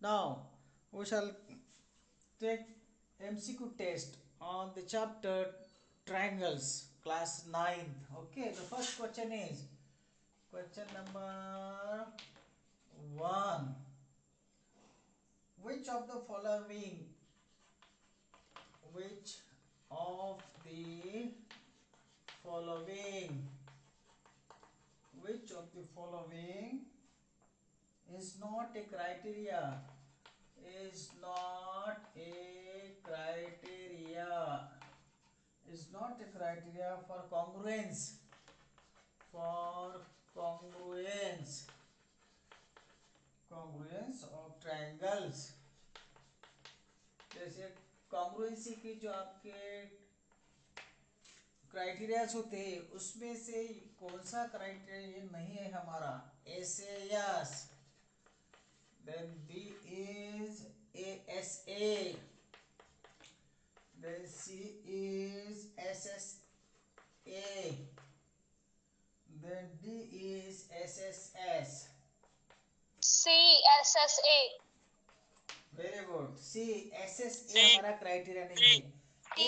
Now we shall take MCQ test on the chapter triangles, class 9th. Okay, the first question is question number 1. Which of the following which of the following which of the following is not a criteria is not a criteria is not a criteria for congruence congruence of triangles. जैसे congruency की जो आपके criterias होते हैं उसमें से कौन सा क्राइटेरिया नहीं है हमारा S A yes then B is ASA, then C is SSA, then D is SSS. CSSA. Very good C S S A हमारा क्राइटेरिया नहीं है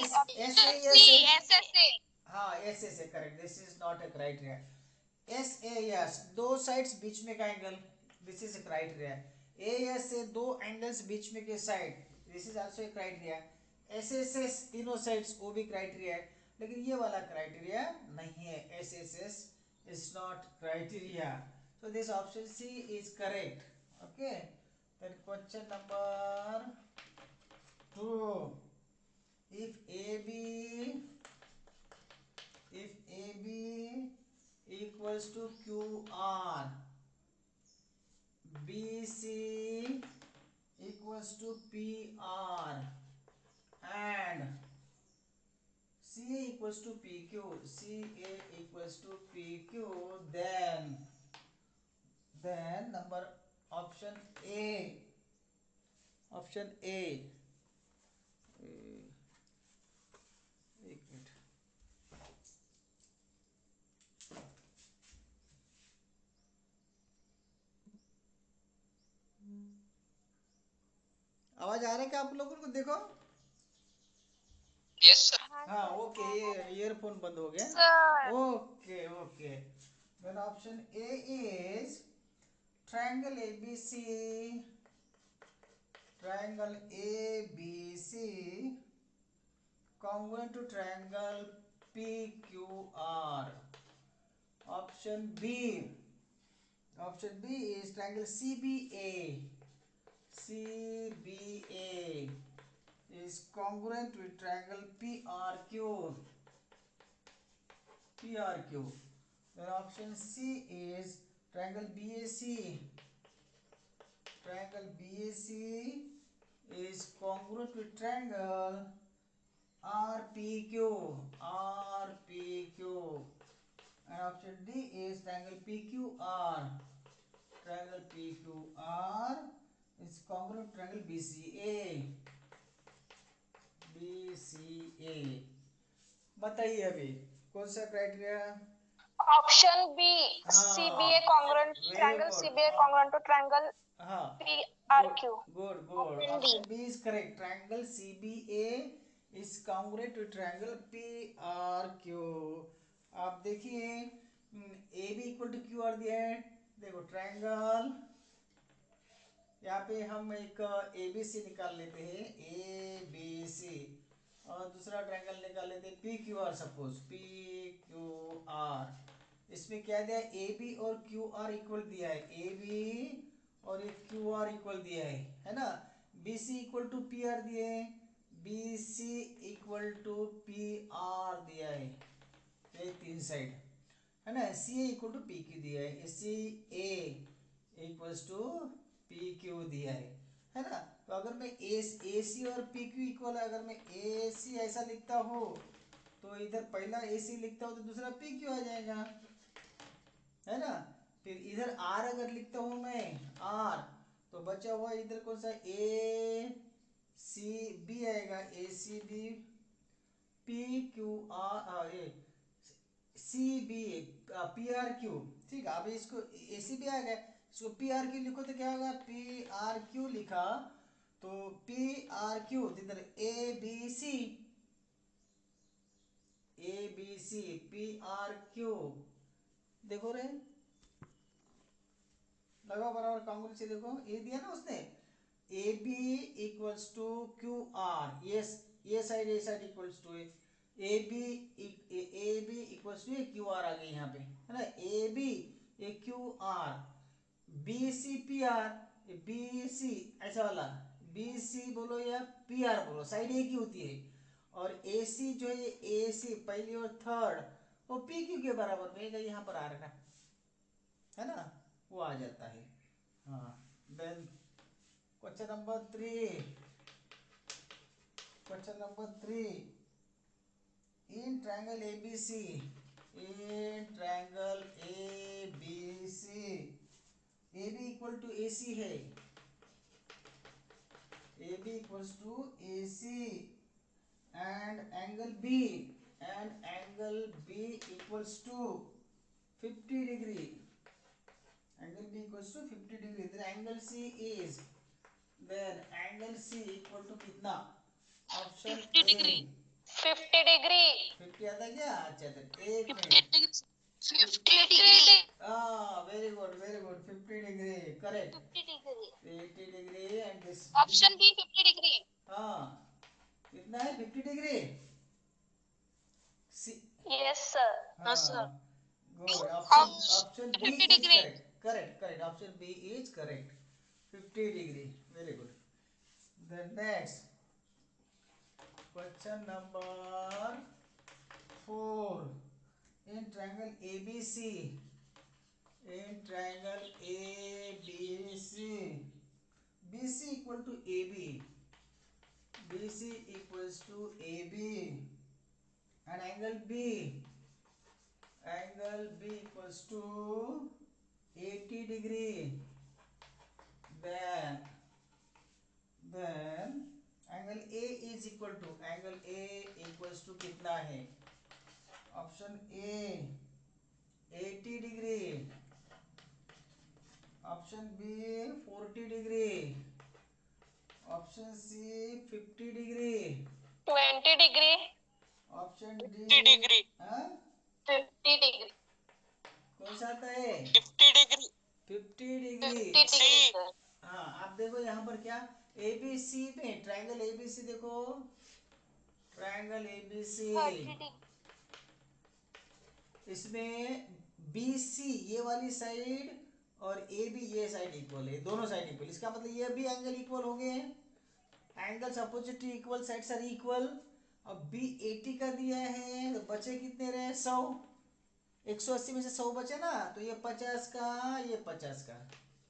एस एस ए CSSA. हाँ S S A correct this is not a criteria S A S दो sides बीच में का angle this is a criteria A S से दो एंगल्स बीच में के side this is also a criteria S S S तीनों साइड्स वो भी क्राइटेरिया है लेकिन ये वाला क्राइटेरिया नहीं है S S S is not criteria so this option C is correct. Okay, then question number 2. if AB equals to QR, BC equals to PR, and CA equals to PQ, CA equals to PQ, then number option A, option A, एक minute आवाज आ रहा है क्या आप लोगों को देखो Yes, sir. हाँ ओके ये ईयरफोन बंद हो गया Sir. Okay okay then option A is triangle ABC congruent to triangle PQR. Option B is triangle CBA is congruent with triangle PRQ. Then option C is triangle BAC is congruent with triangle RPQ. And option D is triangle PQR is congruent with triangle BCA. बताइए अभी कौन सा criteria Option B. हाँ CBA congruent very triangle. Good CBA congruent to triangle हाँ PRQ. गुड Option D. Option B is correct triangle CBA is congruent to triangle PRQ. आप देखिए A B equal to Q R दिया है देखो triangle यहाँ पे हम एक ए बी सी निकाल लेते हैं ABC और दूसरा ट्रायंगल निकाल लेते हैं PQR सपोज PQR इसमें क्या दिया है ए बी और क्यू आर इक्वल दिया है ए बी और एक क्यू आर इक्वल दिया है ना B C equal to P R दिए है B C equal to P R दिया है ये तीन साइड है ना C A equal to P Q दिया है C A equals to P Q दिया है ना तो अगर मैं ए सी और पी क्यू इक्वल अगर मैं ए सी ऐसा लिखता हूँ तो इधर पहला ए सी लिखता हूँ तो दूसरा पी क्यू आ जाएगा है ना फिर इधर आर अगर लिखता हूँ मैं आर तो बचा हुआ इधर कौन सा ए सी बी आएगा A C B P Q R A C B P R Q ठीक है अभी इसको ए सी बी आ गया इसको पी आर क्यू लिखो तो क्या होगा, पी आर क्यू लिखा तो पी आर क्यू इधर A B C, A B C P R Q, देखो रे लगाओ बराबर कांगुल से, देखो ए दिया ना उसने, A B equals to Q R, ये side equals to A B equals to Q R आ गई यहाँ पे, है ना, A B A Q R, B C P R, B C ऐसा वाला, बी सी बोलो या पी आर बोलो, साइड एक ही होती है, और ए सी जो है ए सी पहली और थर्ड वो पी क्यू के बराबर में यहाँ पर आ रखा है ना, वो आ जाता है। हाँ, then question number 3, question number 3, in triangle ABC, in triangle ABC, AB equal to AC है, AB equals to AC and angle B equals to 50 degree, angle B equals to 50 degree, then angle C is, then angle C equal to कितना, option 50 A, degree 50 degree. 50 आता क्या, अच्छा तो एक मिनट, 50 degree very good 50 degree correct, 50 degree 80 degree and this, option B 50 degree हाँ कितना है 50 डिग्री, सी, Yes, sir. हाँ सर गुड, हम option B 50 is degree correct, option B is correct, 50 degree, very good. The next question number 4, in triangle ABC, in triangle ABC, BC equal to AB, BC equals to AB and angle B equals to 80 degree, then angle A is equal to, angle A equals to कितना है, option A 80 degree, option B 40 degree, option C 50 degree, 20 degree. Option D 50 degree हाँ 50 degree. कौन सा आता है, 50 degree 50 degree, 50 degree, sir. हाँ आप देखो यहाँ पर क्या, ABC में ट्रायंगल ABC देखो, ट्रायंगल ABC 30 डिग्री इसमें BC ये वाली साइड और AB ये साइड इक्वल है, दोनों साइड इक्वल, इसका मतलब ये भी एंगल इक्वल हो गए हैं, angles opposite to equal sides are equal. अब B 80 का दिया है तो बचे कितने रहे, 100, 180 में से 100 बचे ना, तो ये 50 का, ये 50 का,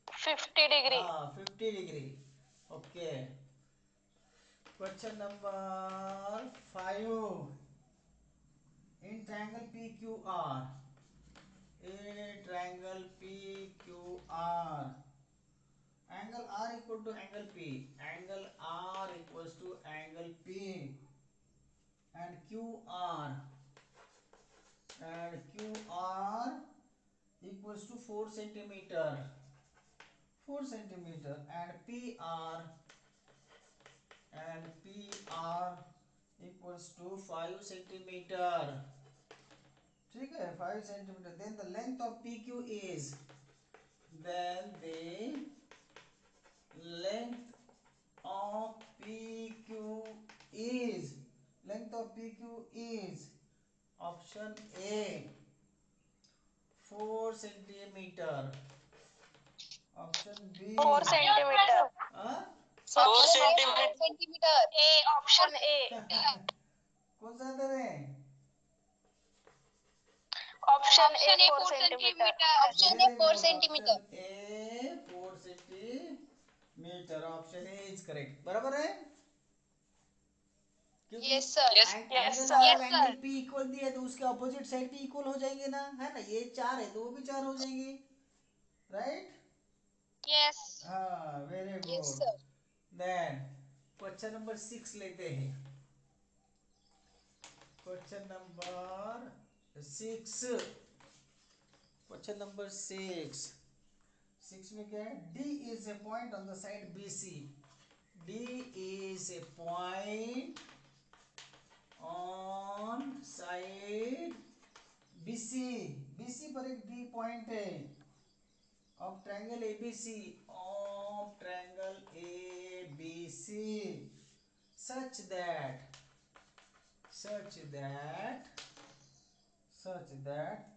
50 degree. हाँ 50 degree, okay. Question number 5, in triangle PQR, in triangle PQR, angle R equal to angle P, angle R equals to angle P and QR equals to 4 centimeter, 4 centimeter, and PR equals to 5 centimeter, ठीक है 5 centimeter, then the length of PQ is, then the length of PQ is, length of PQ is, option A 4 centimeter, option B 4 centimeter. हाँ 4 centimetre Centimeter. A. Option A. कौन सा दे रहे हैं, Option A. 4 4 centimeter. Centimetre option A 4 centimetre, option A 4 centimetre, option A is correct, बराबर है, क्योंकि yes sir Yes, angle sir. और Yes, angle sir. P equal दिया है तो उसके अपोजिट साइड भी इक्वल हो जाएंगे ना, है ना, ये 4 है तो वो भी 4 हो जाएंगे, राइट, यस हाँ very yes good. Sir then question number 6 लेते हैं, क्वेश्चन नंबर 6, क्वेश्चन नंबर 6, 6 में क्या है, D is a point on the side BC. D is a point on side BC. BC पर एक D पॉइंट है of triangle ABC, of triangle ABC, such that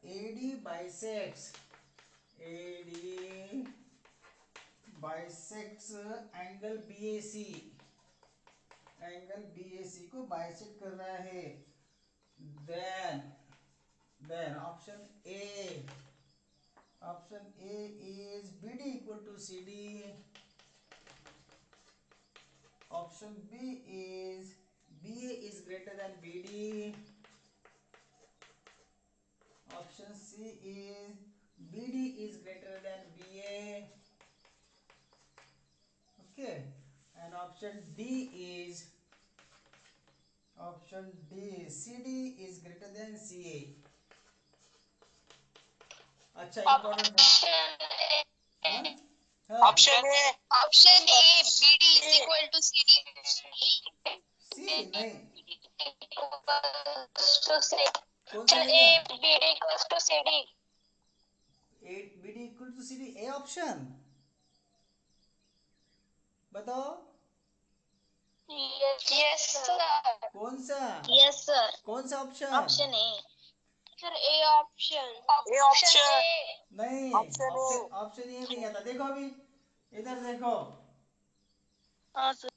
AD bisects angle BAC को bisect कर रहा है. then option A is BD equal to CD. Option B is BA is greater than BD. Option C is BD is greater than BA. Okay, and option D CD is greater than CA. अच्छा important है. हाँ Option A. Option A, BD is equal to CD. सी नहीं, To C. कौन सा Option लेगा? A, BD equals to CD. BD equal to CD, A option बताओ. Yes, sir. कौन सा? Yes, sir. कौन सा ऑप्शन? Option A. Sir, A option. A option. नहीं, Option A. ऑप्शन ये नहीं आता. देखो अभी इधर देखो. हाँ sir.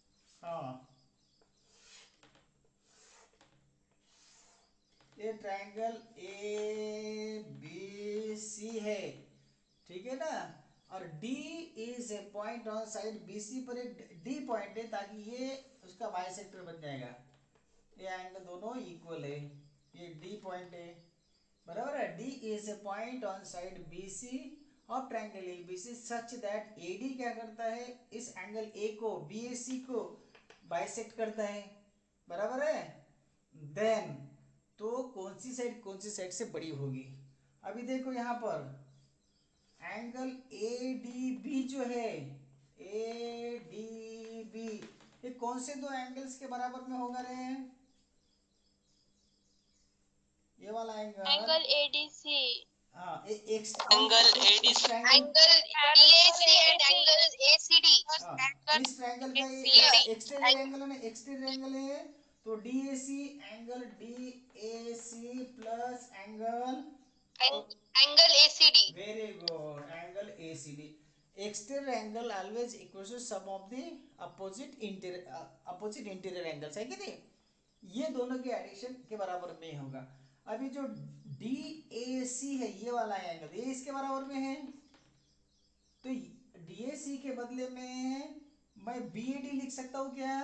हाँ, ये ट्रायंगल ABC है, ठीक है ना, और D is a point on side BC पर एक D पॉइंट है ताकि ये उसका बाइसेक्टर बन जाएगा. ये एंगल दोनों इक्वल है, ये D पॉइंट है, बराबर है. D is a point on side BC of triangle ABC such that AD क्या करता है, इस एंगल A को BAC को बाइसेक्ट करता है, बराबर है. देन तो कौन सी साइड से बड़ी होगी. अभी देखो यहाँ पर एंगल ADB जो है, ADB ये कौन से दो एंगल्स के बराबर में होगा रे? ये वाला Angle ADC. हाँ, Angle ADC. Angle DAC and angle ACD. इस ट्रायंगल का ये एक्सटीरियर एंगल है ना, एक्सटीरियर एंगल है, तो DAC angle DAC plus angle Angle ACD. Very good, angle ACD. Exterior angle always equals to sum of the opposite interior angles है कि नहीं, ये दोनों के एडिशन के बराबर में होगा. अभी जो DAC है ये वाला एंगल, ये इसके बराबर में है, तो DAC के बदले में मैं BAD लिख सकता हूँ क्या,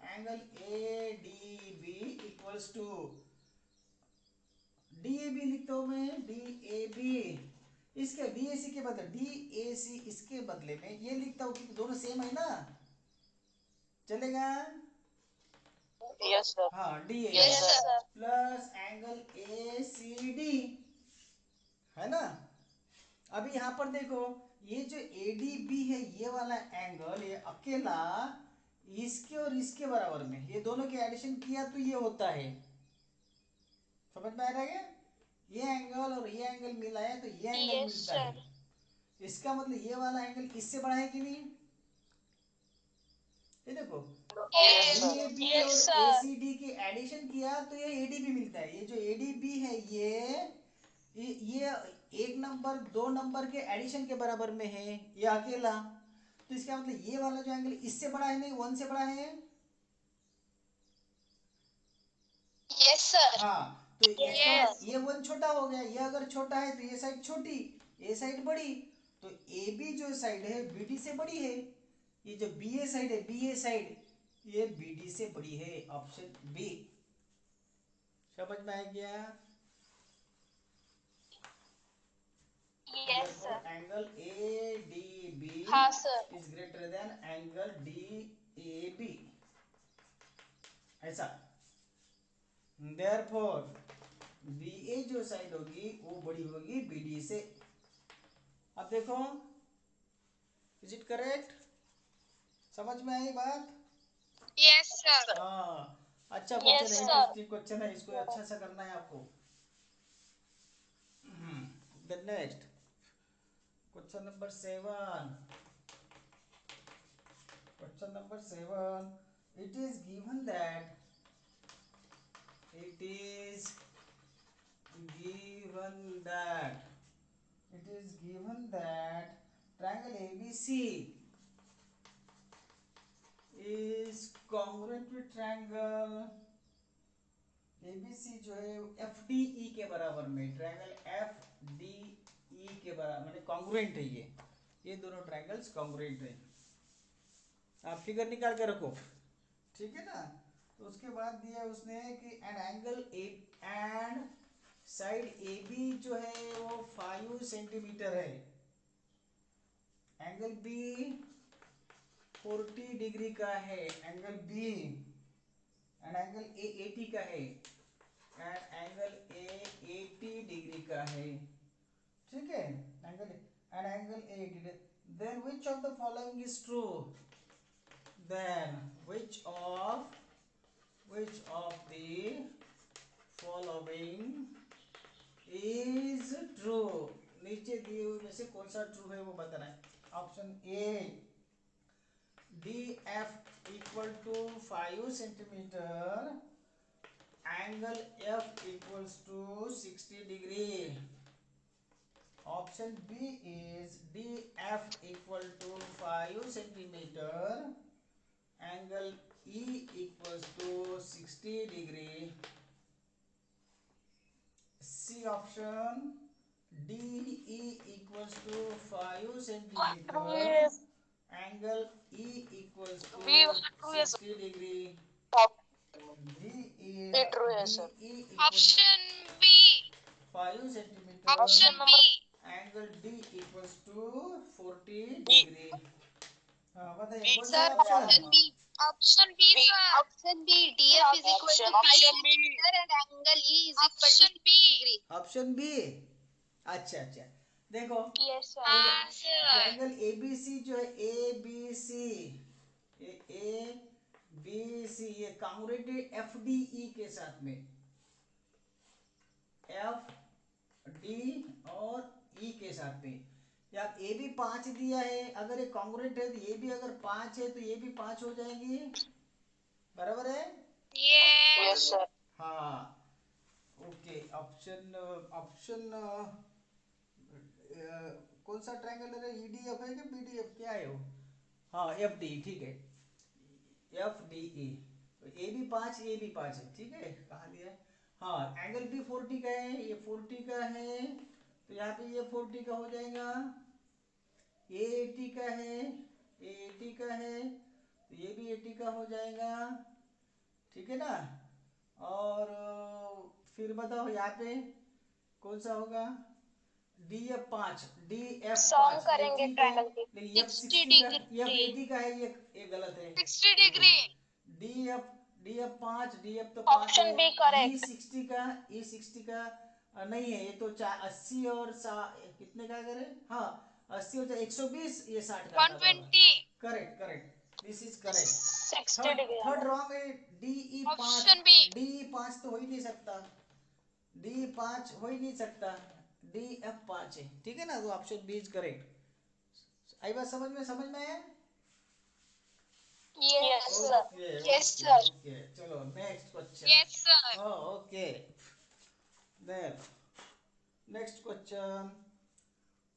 angle ADB equals to DAB लिखता हूँ मैं, DAB. इसके DAC के बदले DAC, इसके बदले में ये लिखता हूँ क्योंकि दोनों सेम है ना, चलेगा. Yes, sir. हाँ, DAB Yes, sir. Plus angle ACD है ना. अभी यहाँ पर देखो ये जो ADB है ये वाला एंगल, ये अकेला इसके और इसके बराबर में, ये दोनों के एडिशन किया तो ये होता है. समझ में आ रहा है? ये एंगल और ये एंगल मिलाया तो ये एंगल Yes, मिलता है. इसका मतलब ये वाला एंगल इससे बड़ा है कि नहीं. ये देखो Yes, DAB yes, और sir. ACD की एडिशन किया तो ये ADB मिलता है. ये जो ADB है ये एक नंबर दो नंबर के एडिशन के बराबर में है, ये अकेला, तो इसका मतलब ये वाला जो एंगल इससे बड़ा है नहीं, 1 से बड़ा है. Yes, sir. हाँ, तो Yes. ये 1 छोटा हो गया, ये अगर छोटा है तो ये साइड छोटी, ये साइड बड़ी, तो AB जो साइड है BD से बड़ी है. ये जो BA साइड है, BA साइड ये BD से बड़ी है. Option B. समझ में आ गया? Yes, sir. एंगल ADB हाँ, sir. Is greater than angle DAB, ऐसा. देयरफॉर BA जो साइड होगी वो बड़ी होगी BD से. अब देखो इज इट करेक्ट? समझ में आई बात? Yes, sir. हाँ, अच्छा Yes, क्वेश्चन है, sir. इंटरेस्टिंग क्वेश्चन है, इसको अच्छा सा करना है आपको। The next question number 7। Question number 7, it is given that it is given that it is given that triangle ABC is congruent with triangle ABC जो है FDE के बराबर में, ट्रायंगल FDE के बराबर माने कॉन्ग्रुएंट है ये दोनों ट्रायंगल्स कॉन्ग्रुएंट है। आप फिगर निकाल के रखो, ठीक है ना। तो उसके बाद दिया उसने कि an angle A and side A B जो है वो 5 सेंटीमीटर है, एंगल बी 40 डिग्री का है, angle B and angle A 80 का है, एंड एंगल ए 80 डिग्री का है, ठीक है। Angle and angle A 80, then which of the following is true, then which of the following is true, नीचे दिए हुए में से कौन सा ट्रू है वो बताना है। Option A D F equal to 5 centimetre, angle F equals to 60 degree. Option B is D F equal to 5 centimetre, angle E equals to 60 degree. C option DE equals to 5 centimeter, angle E equals to 60 degree. D is True है sir. DE equals Option B. 5 centimeter, Option B. angle D equals to 40 degree. हाँ बताइए कौन सा Sir, option? option B. Option B, sir. Option B. DF is equal to 5 Option B. centimeter and angle E is equal to 60 degree. Option B. अच्छा अच्छा, देखो Yes, sir. हाँ, sir. Triangle ABC जो है एबीसी ए B सी ये congruent है एफडीई के साथ में, एफ डी और ई के साथ में। या ए भी 5 दिया है, अगर ये कॉन्ग्रुएंट है तो ये भी अगर 5 है तो ये भी 5 हो जाएंगी, बराबर है। Yes sir. हाँ ओके, ऑप्शन ऑप्शन कौन सा ट्रायंगल है, ईडीएफ है कि बीडीएफ क्या है वो? हाँ एफ डी, ठीक है, एफ डी ई। तो ए भी 5 ए भी 5 है, ठीक है। कहाँ दिया है? हाँ एंगल भी 40 का है, ये 40 का है, तो यहाँ पे ये 40 का हो जाएगा, ये 80 का है, ये 80 का है, तो ये भी 80 का हो जाएगा, ठीक है ना। और फिर बताओ यहाँ पे कौन सा होगा, D F 5, D F Solve 5 करेंगे ठीक है, triangle की। लेकिन एफ 60 60 का, एफ degree। 80 का है, ये गलत है। 60 degree। D F 5, D F तो 5 Option है, B ई correct। 60 का, ई 60 का नहीं है, ये तो 80 और कितने का करे, हाँ 80 और 120, ये 60 का आता है। 120। Correct correct, this is correct. 60 degree। Third wrong है, D E 5, Option B। D E 5 तो हो ही नहीं सकता, डी 5 हो ही नहीं सकता, डी एफ 5 है, ठीक है ना। तो ऑप्शन बी इज करेक्ट। आई बात समझ में आया? Yes, sir। Okay Yes, sir। Okay, चलो next question. Yes, sir। Okay, then next question,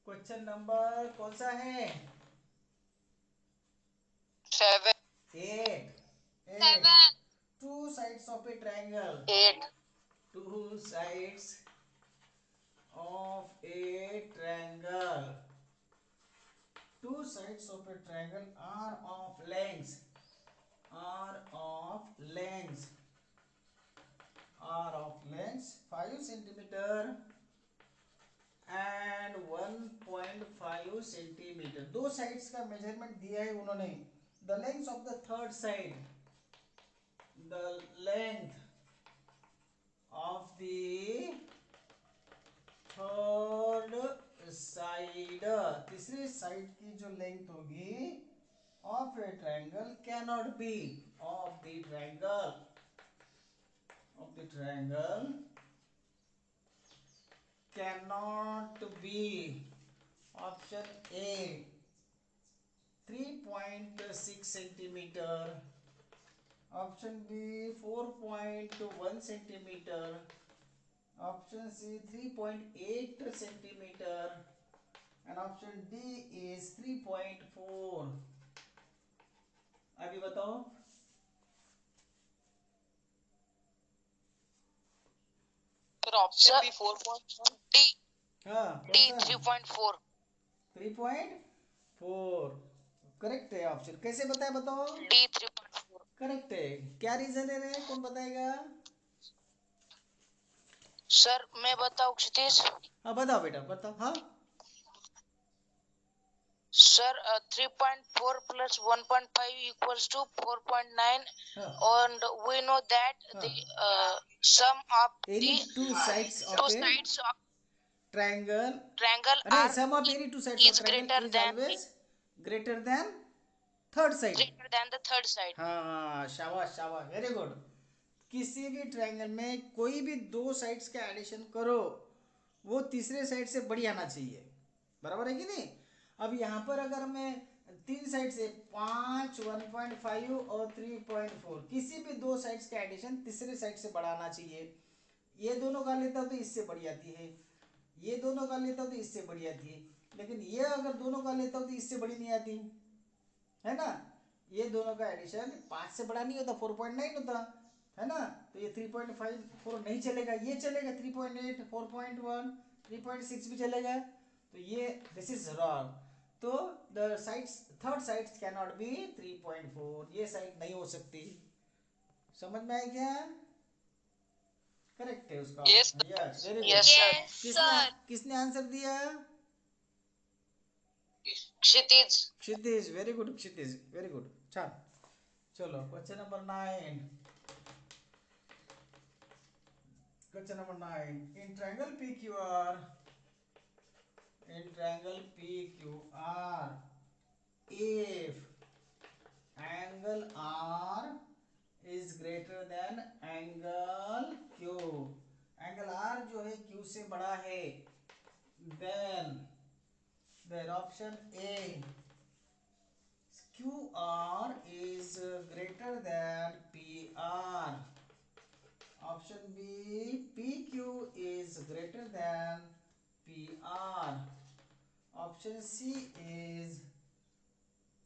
question number कौन सा है? 7. 8। 7। Two sides of a triangle, 8. two sides of a triangle, two sides of a triangle are of lengths, are of lengths 5 centimeter and 1.5 centimeter। दो sides का measurement दिया है उन्होंने। The length of the third side, the length of the third side, तीसरे side की जो length होगी of a triangle cannot be, of the triangle cannot be, option A 3.6 centimeter, option B 4.1 centimeter, option C 3.8 centimeter, and option D is 3.4. अभी बताओ। Sir, option B 4.1. हाँ D कौन सा? 3.4. 3.4 correct है ऑप्शन। कैसे बताया बताओ? D 3.4. करेक्ट है। क्या रीजन है रे, कौन बताएगा? सर मैं बताऊं क्षितिज? हाँ बताओ बेटा बताओ। हाँ Sir, 3.4 plus 1.5 equals to 4.9, हाँ and we know that हाँ the sum of any the two sides two of a sides of triangle, triangle अरे are sum of any two sides of is triangle is always greater than third side. greater than the third side. हाँ शाबाश शाबाश, very good. किसी भी triangle में कोई भी दो साइड्स का एडिशन करो वो तीसरे साइड से बड़ी आना चाहिए, बराबर है कि नहीं? अब यहाँ पर अगर मैं तीन साइड से 5, 1.5 और 3.4, किसी भी दो साइड्स का एडिशन तीसरे साइड से बड़ा आना चाहिए। ये दोनों कर लेता हूँ तो इससे बड़ी आती है, ये दोनों कर लेता हूँ तो इससे बड़ी आती है, लेकिन ये अगर दोनों कर लेता हूँ तो इससे बड़ी नहीं आती है ना। ये दोनों का एडिशन 5 से बड़ा नहीं होता, 4.9 होता है ना। तो ये 3.54 नहीं चलेगा, ये चलेगा 3.8, 4.1, 3.6 भी चलेगा। तो ये दिस इज रॉन्ग। तो the sides, third sides can not be 3.4, ये साइड नहीं हो सकती। समझ में आया क्या? करेक्ट है उसका। Yes, yes very good. yes sir. किसने किसने आंसर दिया? क्षितिज. क्षितिज, वेरी गुड क्षितिज, वेरी गुड। छान। चलो question number 9। Question number 9, in triangle PQR, if angle R is greater than angle Q, angle R जो है Q से बड़ा है, then option A QR is greater than PR, option B PQ is greater than PR, option C is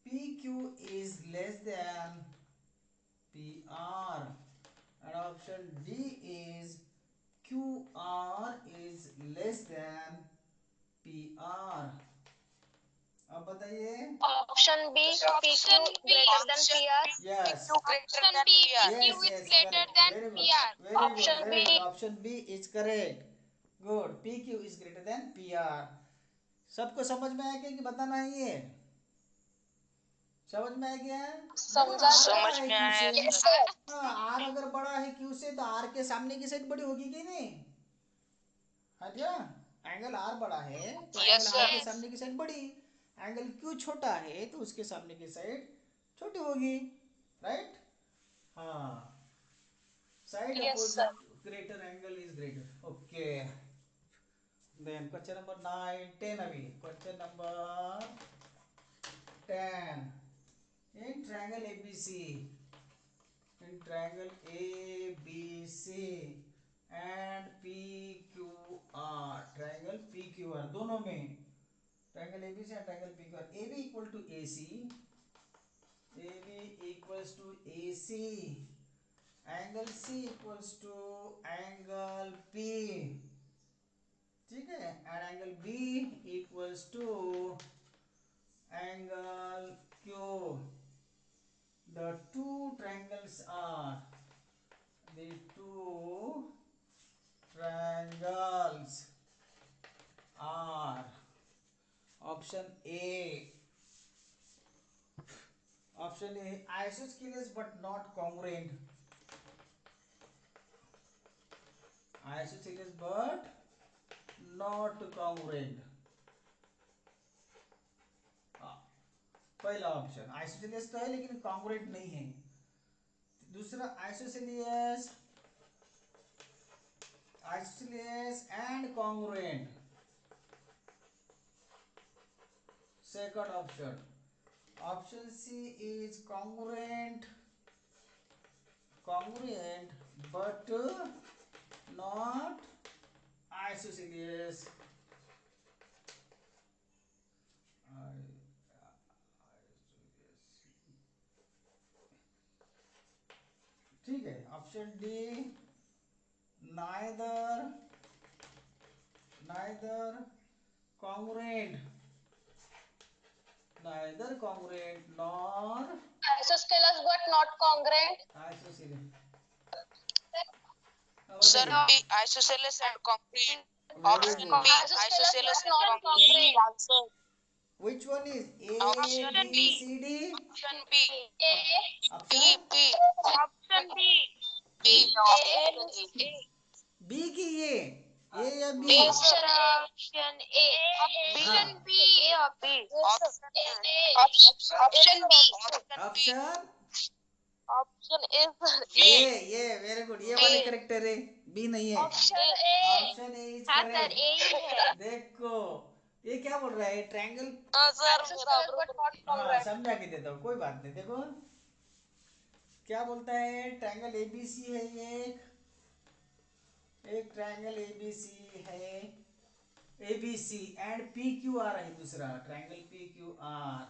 PQ is less than PR, and option D is QR is less than PR। अब बताइए। Option B, PQ greater than PR. Yes Option B, yes yes correct, very good, very good, Option very B. good, option B is correct, good, PQ is greater than PR। सबको समझ में आया क्या कि बताना ही है? समझ में आ गया? समझा। समझ में आया Yes, सर. sir. हाँ आर अगर बड़ा है क्यू से तो आर के सामने की साइड बड़ी होगी कि नहीं? हाँ क्या? एंगल आर बड़ा है तो Yes, एंगल आर sir. के सामने की साइड बड़ी, एंगल क्यू छोटा है तो उसके सामने की साइड छोटी होगी, राइट? हाँ, side Yes, sir. Opposite greater angle is greater, okay. Then question number 9, 10 अभी question number 10, in triangle ABC, in triangle ABC and PQR, triangle PQR दोनों में, triangle ABC and triangle PQR, AB equal to AC, AB equals to AC, angle C equals to angle P, ठीक है, and angle B equals to angle Q, the two triangles are option A isosceles but not congruent, isosceles but not congruent, पहला option isosceles तो है लेकिन congruent नहीं है। दूसरा isosceles, isosceles and congruent, second option, option C is congruent, congruent but not isosceles, ठीक है। Option D neither, neither congruent, neither congruent nor Isosceles but not congruent. isosceles। Sir, बताइए। B, isosceles and congruent. Very Option good। B, Isosceles isosceles but and not congruent. congruent. Answer. Which one is A, Option B, B. C, D? Option B. A. Option B. Option B. B. A. B की ये A या B? B. Option A. Option A. Option हाँ। B. B. Option B. Option Option is ये very good, ये वाले A. Character है, B नहीं है। Option A. Option A is हाँ सर करेक्ट। A ही है। देखो ये क्या बोल रहा है, triangle. Sir, Isosceles but not हाँ congruent. समझा के देता हूँ, कोई बात नहीं। देखो क्या बोलता है, ट्रायंगल एबीसी है एक ट्रायंगल एबीसी है, ABC and P Q are है दूसरा triangle P Q are,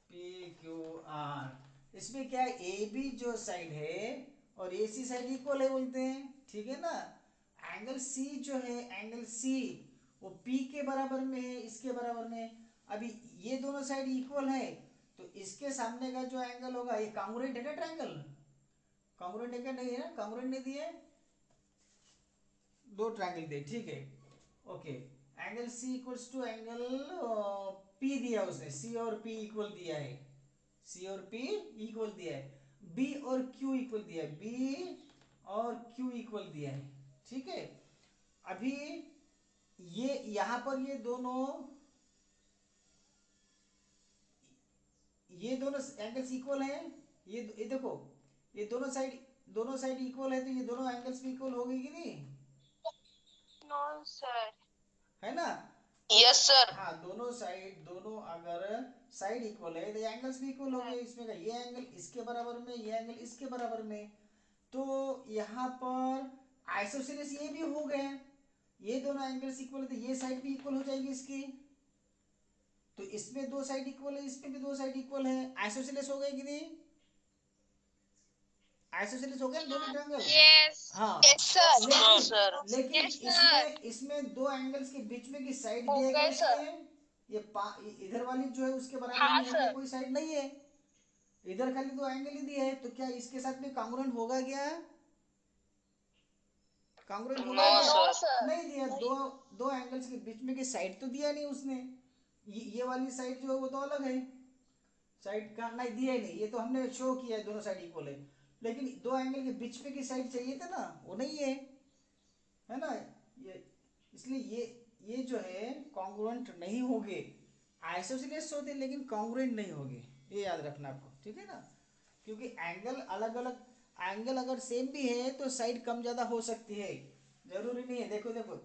P Q are. इसमें क्या है, ए बी जो साइड है और ए सी साइड इक्वल है बोलते हैं, ठीक है ना। एंगल सी जो है, एंगल सी वो पी के बराबर में है, इसके बराबर में। अभी ये दोनों साइड इक्वल है तो इसके सामने का जो एंगल होगा, ये कॉन्ग्रुएंट है ना ट्रायंगल, कॉन्ग्रुएंट है क्या, नहीं है ना, कॉन्ग्रुएंट नहीं दिए, दो ट्रायंगल दिए, ठीक है। Okay, angle C equals to angle P दिया उसने, सी और पी इक्वल दिया है, सी और पी इक्वल दिया है, बी और क्यू इक्वल दिया है, बी और क्यू इक्वल दिया है, ठीक है। अभी ये यहां पर ये दोनों एंगल्स इक्वल हैं, ये देखो, ये दोनों साइड इक्वल है तो ये दोनों एंगल्स भी इक्वल हो गई कि नहीं, No sir. है ना। yes sir. हाँ दोनों अगर साइड इक्वल है तो एंगल्स भी इक्वल हो गए, इसमें का ये एंगल इसके बराबर में, ये एंगल इसके बराबर में, तो यहाँ पर आइसोसेलेस ये भी हो गए, ये दोनों एंगल्स इक्वल है तो ये साइड भी इक्वल हो जाएगी इसकी, तो इसमें दो साइड इक्वल है, इसमें भी दो साइड इक्वल है, आइसोसेलेस हो गए कि नहीं, आइसोसेलेस हो गए ना दोनों ट्रायंगल। Yes. हाँ Yes sir. No sir. लेकिन Yes, sir. इसमें दो एंगल्स के बीच में की साइड हो दिया गया गए, सर। इसमें, ये इधर वाली जो है उसके बराबर हाँ, में है, सर। कोई साइड नहीं है, इधर खाली दो एंगल ही दिया है, तो क्या इसके साथ में कॉन्ग्रुएंट होगा क्या, कॉन्ग्रुएंट होगा No, क्या, sir. नहीं दिया, दो एंगल्स के बीच में की साइड तो दिया नहीं उसने, ये वाली साइड जो है वो तो अलग है, साइड का नहीं दिया ही नहीं, ये तो हमने शो किया है दोनों साइड इक्वल है, लेकिन दो एंगल के बीच में की साइड चाहिए था ना, वो नहीं है ना, ये इसलिए ये जो है कॉन्ग्रुएंट नहीं होंगे, आइसोसेलेस होते लेकिन कॉन्ग्रुएंट नहीं होंगे, ये याद रखना आपको, ठीक है ना। क्योंकि एंगल अलग अलग, एंगल अगर सेम भी है तो साइड कम ज़्यादा हो सकती है, जरूरी नहीं है। देखो देखो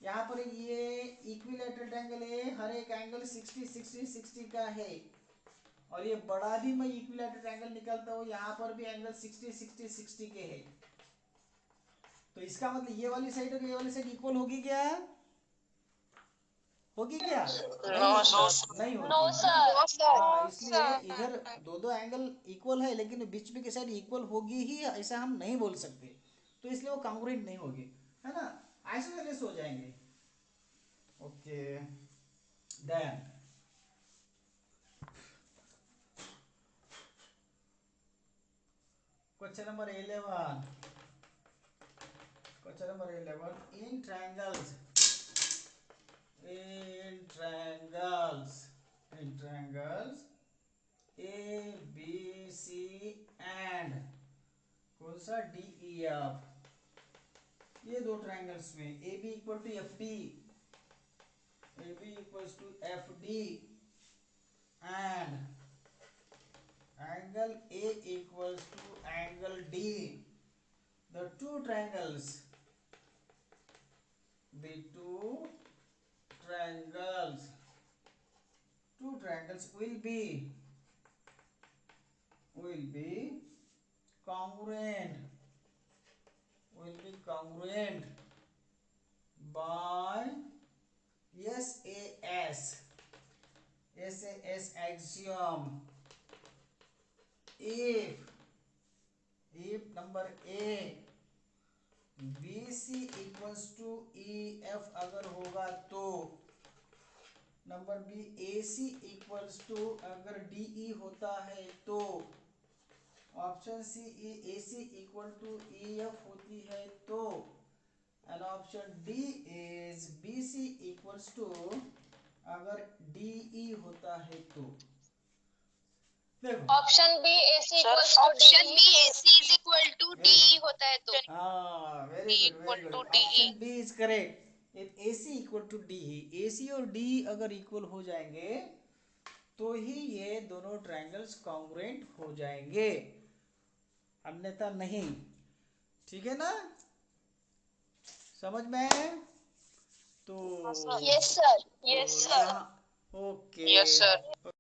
यहाँ पर ये इक्विलैटरल ट्रायंगल है, हर एक एंगल 60 का है, और ये बड़ा भी मैं इक्विलैटरल ट्रायंगल निकालता हूँ, यहाँ पर भी एंगल 60 के है, तो इसका मतलब ये वाली साइड और ये वाली साइड इक्वल होगी क्या, होगी क्या, No, sir. नहीं होगी। No sir. No, sir. हाँ इसलिए इधर दो एंगल इक्वल है लेकिन बीच में की साइड इक्वल होगी ही, ऐसा हम नहीं बोल सकते, तो इसलिए वो कॉन्ग्रुएंट नहीं होगी, है ना, आइसोसेलेस हो जाएंगे। Okay then question number 11, question number 11, in triangles, in triangles, in triangles A B C and कौन सा डी ई एफ, ये दो ट्रायंगल्स में A B equal to F D, A B equals to F D angle A equals to angle D. The two triangles will be congruent by SAS axiom. If number A BC equals to EF अगर होगा तो number B AC equals to अगर DE होता है तो option C AC equal to EF होती है तो and option D is BC equals to अगर DE होता है तो देखो option B AC Sir, equals to option D B AC is equal to DE होता है तो हाँ very D good equal very to good DE. Option B is correct if AC equal to DE AC और DE अगर equal हो जाएंगे तो ही ये दोनों ट्रायंगल्स कॉन्ग्रुएंट हो जाएंगे अन्यथा नहीं ठीक है ना समझ में आया तो yes sir Yes, sir. Okay Yes, sir.